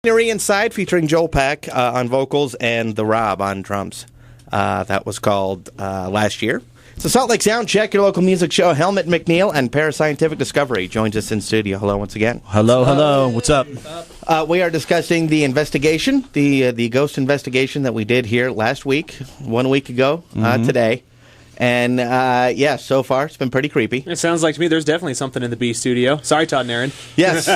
Inside, featuring Joel Peck on vocals and the Rob on drums. That was called last year. So Salt Lake Soundcheck, your local music show. Helmut McNeil and Parascientific Discovery joins us in studio. Hello once again. Hello. What's up? We are discussing the investigation, the ghost investigation that we did here last week, 1 week ago today. And, so far it's been pretty creepy. It sounds like to me there's definitely something in the B studio. Sorry, Todd and Aaron. Yes.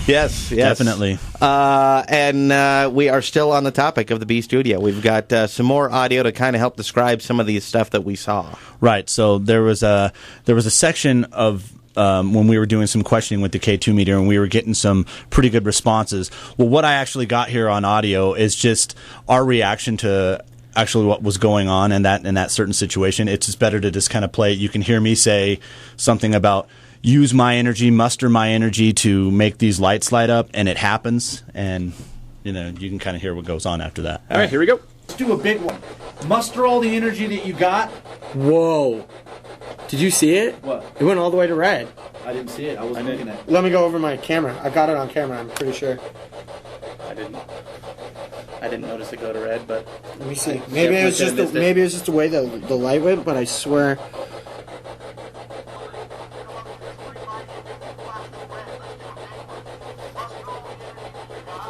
Yes. Definitely. And we are still on the topic of the B studio. We've got some more audio to kind of help describe some of the stuff that we saw. Right. So there was a section of when we were doing some questioning with the K2 meter, and we were getting some pretty good responses. Well, what I actually got here on audio is just our reaction to actually what was going on in that certain situation. It's just better to just kind of play it. You can hear me say something about use my energy, muster my energy to make these lights light up, and it happens. And you can kind of hear what goes on after that. All right, here we go. Let's do a big one. Muster all the energy that you got. Whoa. Did you see it? What? It went all the way to red. I didn't see it. I wasn't looking at it. Let me go over my camera. I got it on camera, I'm pretty sure. I didn't notice it go to red, but Let me see. Maybe it was just the way the light went, but I swear.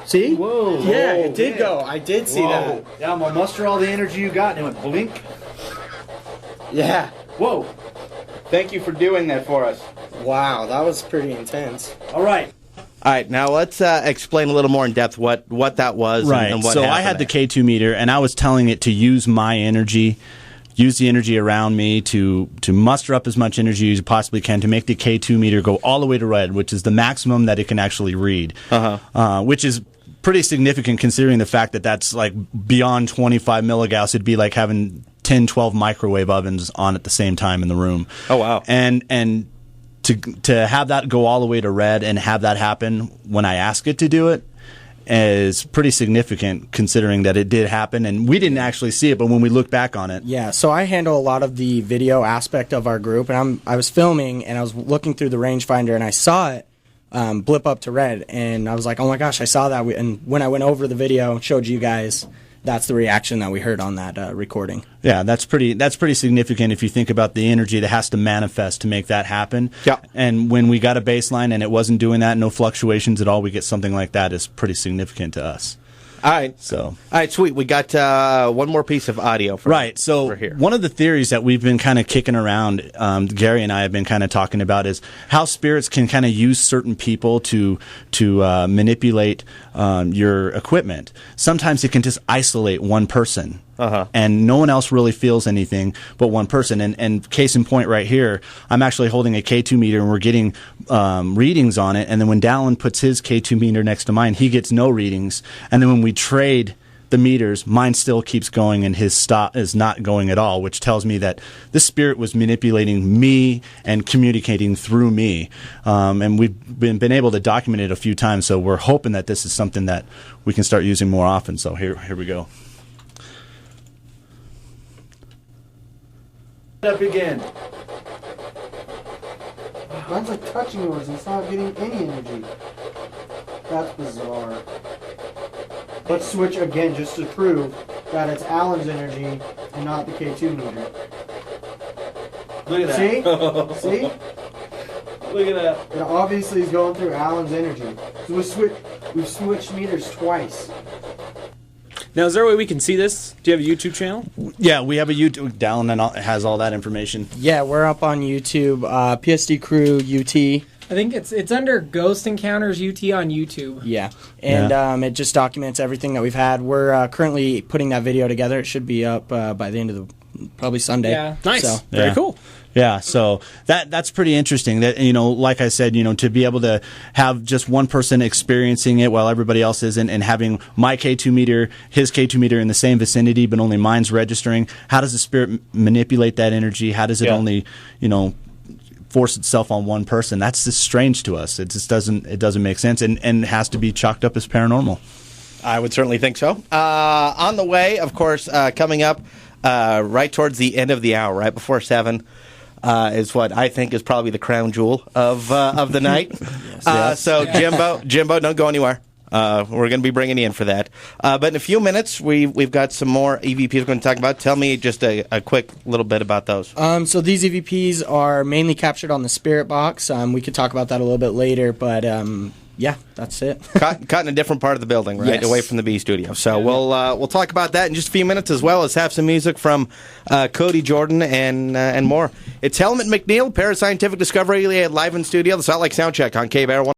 See? Whoa. Yeah, it did go. I did see that. Yeah, I'm gonna muster all the energy you got, and it went blink. Yeah. Whoa. Thank you for doing that for us. Wow, that was pretty intense. All right. All right, now let's explain a little more in depth what that was Right. and what so happened I had there. the K2 meter, and I was telling it to use my energy, use the energy around me to muster up as much energy as you possibly can to make the K2 meter go all the way to red, which is the maximum that it can actually read, which is pretty significant considering the fact that that's like beyond 25 milligauss. It'd be like having 10, 12 microwave ovens on at the same time in the room. Oh, wow. And to have that go all the way to red and have that happen when I ask it to do it is pretty significant considering that it did happen, and we didn't actually see it, but when we look back on it. Yeah, so I handle a lot of the video aspect of our group, and I was filming, and I was looking through the rangefinder, and I saw it blip up to red, and I was like, oh my gosh, I saw that. And when I went over the video, showed you guys, that's the reaction that we heard on that recording. Yeah, that's pretty significant if you think about the energy that has to manifest to make that happen. Yeah. And when we got a baseline and it wasn't doing that, no fluctuations at all, we get something like that is pretty significant to us. All right. So. All right, sweet. We got one more piece of audio for Right. So here. One of the theories that we've been kind of kicking around, Gary and I have been kind of talking about, is how spirits can kind of use certain people to manipulate your equipment. Sometimes it can just isolate one person. And no one else really feels anything but one person. And case in point right here, I'm actually holding a K2 meter and we're getting readings on it. And then when Dallin puts his K2 meter next to mine, he gets no readings. And then when we trade the meters, mine still keeps going and his stop is not going at all, which tells me that this spirit was manipulating me and communicating through me. And we've been able to document it a few times, so we're hoping that this is something that we can start using more often. So here we go. Up again. Mine's like touching yours, and it's not getting any energy. That's bizarre. Let's switch again just to prove that it's Alan's energy and not the K2 meter. Look at that. See? See? Look at that. It obviously is going through Alan's energy. So we've switched meters twice. Now, is there a way we can see this? Do you have a YouTube channel? Yeah, we have a YouTube. Dallin has all that information. Yeah, we're up on YouTube. PSD Crew UT. I think it's under Ghost Encounters UT on YouTube. Yeah, and it just documents everything that we've had. We're currently putting that video together. It should be up by the end of probably Sunday. Yeah. Nice. So, Very cool. Yeah, so that's pretty interesting. That like I said, to be able to have just one person experiencing it while everybody else isn't, and having my K2 meter, his K2 meter in the same vicinity, but only mine's registering. How does the spirit manipulate that energy? How does it only, force itself on one person? That's just strange to us. It just doesn't make sense, and has to be chalked up as paranormal. I would certainly think so. On the way, of course, coming up right towards the end of the hour, right before 7. Is what I think is probably the crown jewel of the night. Yes. So Jimbo, don't go anywhere. We're going to be bringing you in for that. But in a few minutes, we've got some more EVPs we're going to talk about. Tell me just a quick little bit about those. So these EVPs are mainly captured on the Spirit Box. We could talk about that a little bit later, but yeah, that's it. Caught in a different part of the building, right? Yes. Away from the B studio. So we'll talk about that in just a few minutes, as well as have some music from Cody Jordan and more. It's Helmut McNeil, Parascientific Discovery, live in studio, the Salt Lake Soundcheck on KBER